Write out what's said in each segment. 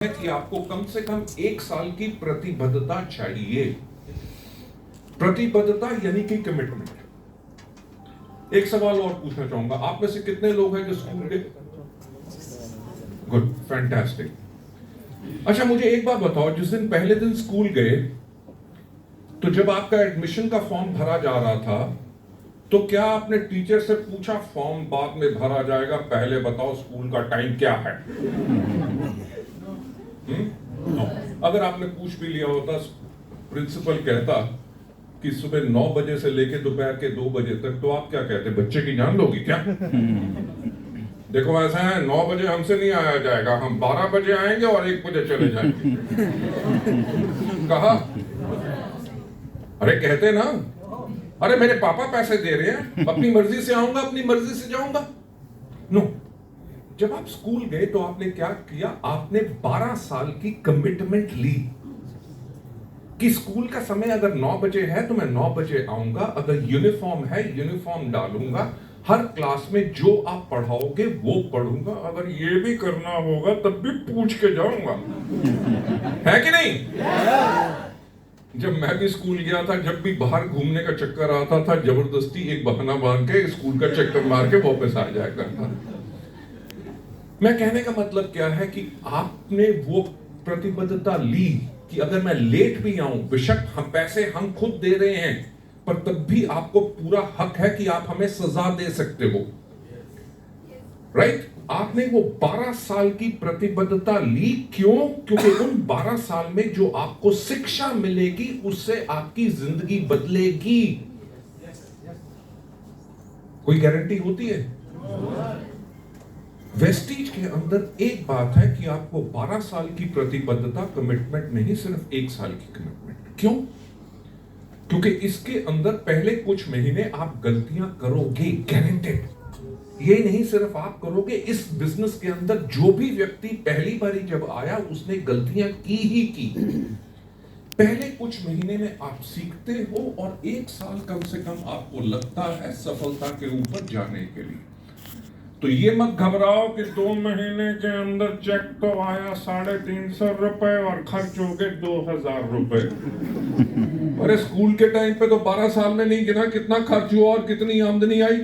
कि आपको कम से कम 1 साल की प्रतिबद्धता चाहिए। प्रतिबद्धता यानी कि कमिटमेंट। एक सवाल और पूछना चाहूंगा, आप में से कितने लोग हैं जो स्कूल के? Good, fantastic. अच्छा, मुझे एक बात बताओ, जिस दिन पहले दिन स्कूल गए तो जब आपका एडमिशन का फॉर्म भरा जा रहा था तो क्या आपने टीचर से पूछा फॉर्म बाद में भरा जाएगा, पहले बताओ स्कूल का टाइम क्या है? अगर आपने पूछ भी लिया होता, प्रिंसिपल कहता कि सुबह 9 बजे से लेकर दोपहर के 2 बजे तक, तो आप क्या कहते? बच्चे की जान लोगी क्या? देखो ऐसा है, 9 बजे हमसे नहीं आया जाएगा, हम 12 बजे आएंगे और 1 बजे चले जाएंगे। कहा? अरे कहते ना, अरे मेरे पापा पैसे दे रहे हैं, अपनी मर्जी से आऊंगा, अपनी मर्जी से जाऊंगा। नो, जब आप स्कूल गए तो आपने क्या किया? आपने 12 साल की कमिटमेंट ली कि स्कूल का समय अगर 9 बजे है तो मैं 9 बजे आऊंगा, अगर यूनिफॉर्म है यूनिफॉर्म डालूंगा, हर क्लास में जो आप पढ़ाओगे वो पढ़ूंगा, अगर ये भी करना होगा तब भी पूछ के जाऊंगा। है कि नहीं? जब मैं भी स्कूल गया था, जब भी बाहर घूमने का चक्कर आता था, जबरदस्ती एक बहाना बांध के स्कूल का चक्कर मार के वापस आ जाया करता। मैं कहने का मतलब क्या है कि आपने वो प्रतिबद्धता ली कि अगर मैं लेट भी आऊं, बेशक हम पैसे हम खुद दे रहे हैं, पर तब भी आपको पूरा हक है कि आप हमें सजा दे सकते हो। राइट? आपने वो 12 साल की प्रतिबद्धता ली। क्यों? क्योंकि उन 12 साल में जो आपको शिक्षा मिलेगी उससे आपकी जिंदगी बदलेगी। कोई गारंटी होती है? वेस्टीज के अंदर एक बात है कि आपको 12 साल की प्रतिबद्धता, कमिटमेंट नहीं, सिर्फ 1 साल की कमिटमेंट। क्यों? क्योंकि इसके अंदर पहले कुछ महीने आप गलतियां करोगे, गारंटेड। ये नहीं सिर्फ आप करोगे, इस बिजनेस के अंदर जो भी व्यक्ति पहली बारी जब आया उसने गलतियां की ही की। पहले कुछ महीने में आप सीखते हो और 1 साल कम से कम आपको लगता है सफलता के ऊपर जाने के लिए। तो ये मत घबराओ कि 2 महीने के अंदर चेक तो आया 350 रुपए और खर्च हो गए 2000 रुपए। अरे स्कूल के टाइम पे तो 12 साल में नहीं गिना कितना खर्च हुआ और कितनी आमदनी आई।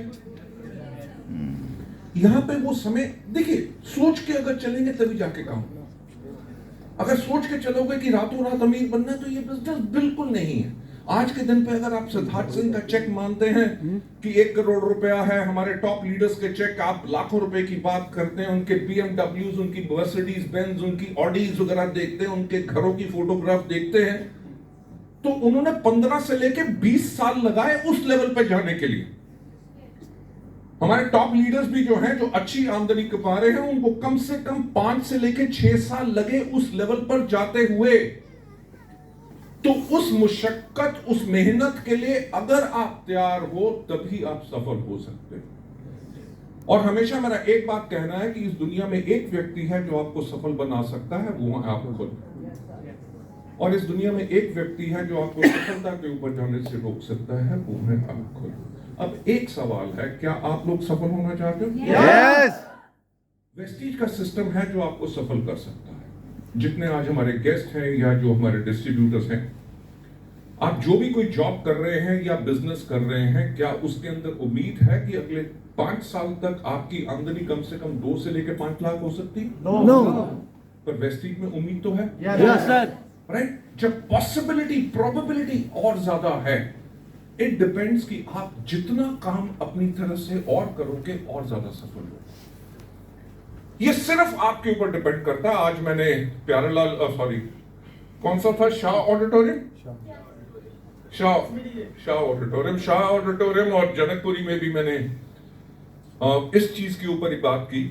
यहां पे वो समय देखिए, सोच के अगर चलेंगे तभी जाके काम। अगर सोच के चलोगे कि रातों रात अमीर बनना है तो ये बिजनेस बिल्कुल नहीं है। आज के दिन पे अगर आप सिद्धार्थ सिंह का चेक मानते हैं कि 1 करोड़ रुपया है, हमारे टॉप लीडर्स के चेक आप लाखों रुपए की बात करते हैं, उनके बीएमडब्ल्यूज, उनकी मर्सिडीज बेंज, उनकी ऑडीज वगैरह देखते हैं, उनके घरों की फोटोग्राफ देखते हैं, तो उन्होंने 15 से लेकर 20 साल लगाए उस लेवल पे जाने के लिए। हमारे टॉप लीडर्स भी जो हैं, जो अच्छी आमदनी कमा रहे हैं, उनको कम से कम 5 से लेकर 6 साल लगे उस लेवल पर जाते हुए। तो उस मुशक्कत, उस मेहनत के लिए अगर आप तैयार हो तभी आप सफल हो सकते हैं। और हमेशा मेरा एक बात कहना है कि इस दुनिया में एक व्यक्ति है जो आपको सफल बना सकता है, वो है आप खुद। और इस दुनिया में एक व्यक्ति है जो आपको सफलता के ऊपर जाने से रोक सकता है, वो है आप खुद। अब एक सवाल है, क्या आप लोग सफल होना चाहते हो? यस। वेस्टीज का सिस्टम है जो आपको सफल कर सकता है। जितने आज हमारे गेस्ट हैं या जो हमारे डिस्ट्रीब्यूटर्स हैं, आप जो भी कोई जॉब कर रहे हैं या बिजनेस कर रहे हैं, क्या उसके अंदर उम्मीद है कि अगले 5 साल तक आपकी आमदनी कम से कम 2 से लेकर 5 लाख हो सकती है? नो। पर वेस्टीज में उम्मीद तो है। Yes sir. राइट? जब पॉसिबिलिटी, प्रोबेबिलिटी और ज्यादा है। इट डिपेंड्स कि आप जितना काम अपनी तरफ से और करोगे और ज्यादा सफल हो। ये सिर्फ आपके ऊपर डिपेंड करता है। आज मैंने प्यारेलाल, सॉरी कौन सा था, शाह ऑडिटोरियम, शाह ऑडिटोरियम और जनकपुरी में भी मैंने इस चीज के ऊपर ही बात की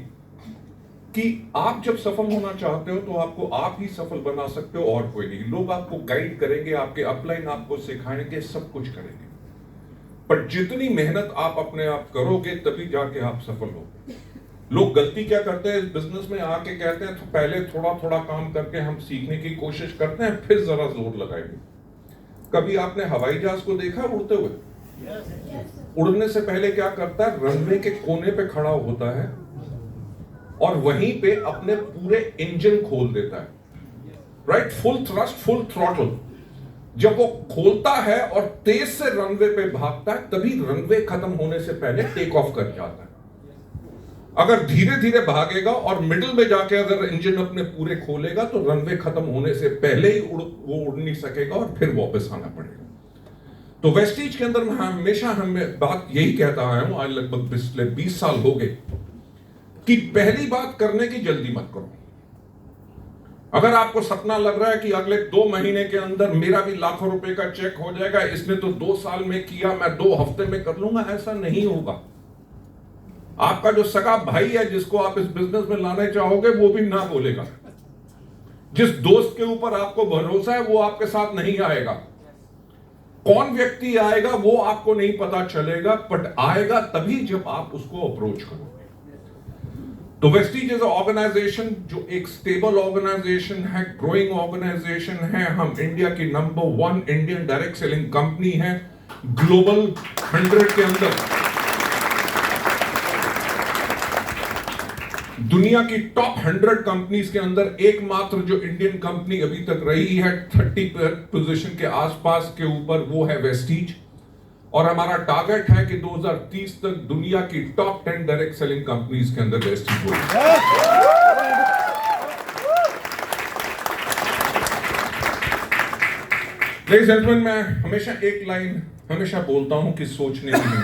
कि आप जब सफल होना चाहते हो तो आपको आप ही सफल बना सकते हो और कोई नहीं। लोग आपको गाइड करेंगे, आपके अपलाइन आपको सिखाएंगे, सब कुछ करेंगे, पर जितनी मेहनत आप अपने आप करोगे तभी जाके आप सफल हो। लोग गलती क्या करते हैं इस बिजनेस में आके, कहते हैं तो पहले थोड़ा थोड़ा काम करके हम सीखने की कोशिश करते हैं, फिर जरा जोर लगाएंगे। कभी आपने हवाई जहाज को देखा उड़ते हुए? उड़ने से पहले क्या करता है? रनवे के कोने पे खड़ा होता है, और वहीं पे अपने पूरे इंजन खोल देता है, right? Full thrust, full throttle. जब वो खोलता है और तेज से रनवे पे भागता है, तभी रनवे खत्म होने से पहले टेक ऑफ कर जाता है। अगर धीरे धीरे भागेगा और मिडिल में जाके अगर इंजन अपने पूरे खोलेगा तो रनवे खत्म होने से पहले ही वो उड़ नहीं सकेगा और फिर वापस आना पड़ेगा। तो वेस्टीज के अंदर मैं हमेशा बात यही कहता आया हूं, आज लगभग पिछले 20 साल हो गए, कि पहली बात करने की जल्दी मत करो। अगर आपको सपना लग रहा है कि अगले 2 महीने के अंदर मेरा भी लाखों रुपए का चेक हो जाएगा, इसने तो 2 साल में किया, मैं 2 हफ्ते में कर लूंगा, ऐसा नहीं होगा। आपका जो सगा भाई है जिसको आप इस बिजनेस में लाने चाहोगे, वो भी ना बोलेगा। जिस दोस्त के ऊपर आपको भरोसा है वो आपके साथ नहीं आएगा। कौन व्यक्ति आएगा वो आपको नहीं पता चलेगा, बट आएगा तभी जब आप उसको अप्रोच करोगे। तो वेस्टीज इज ऑर्गेनाइजेशन जो एक स्टेबल ऑर्गेनाइजेशन है, ग्रोइंग ऑर्गेनाइजेशन है। हम इंडिया की number 1 Indian direct selling company है। ग्लोबल 100 के अंदर दुनिया की टॉप 100 कंपनीज के अंदर एकमात्र जो इंडियन कंपनी अभी तक रही है 30 पोजीशन के आसपास के ऊपर, वो है वेस्टीज। और हमारा टारगेट है कि 2030 तक दुनिया की टॉप 10 डायरेक्ट सेलिंग कंपनीज के अंदर वेस्टीज हो। लेडीज एंड जेंटलमैन, मैं हमेशा एक लाइन हमेशा बोलता हूं कि सोचने की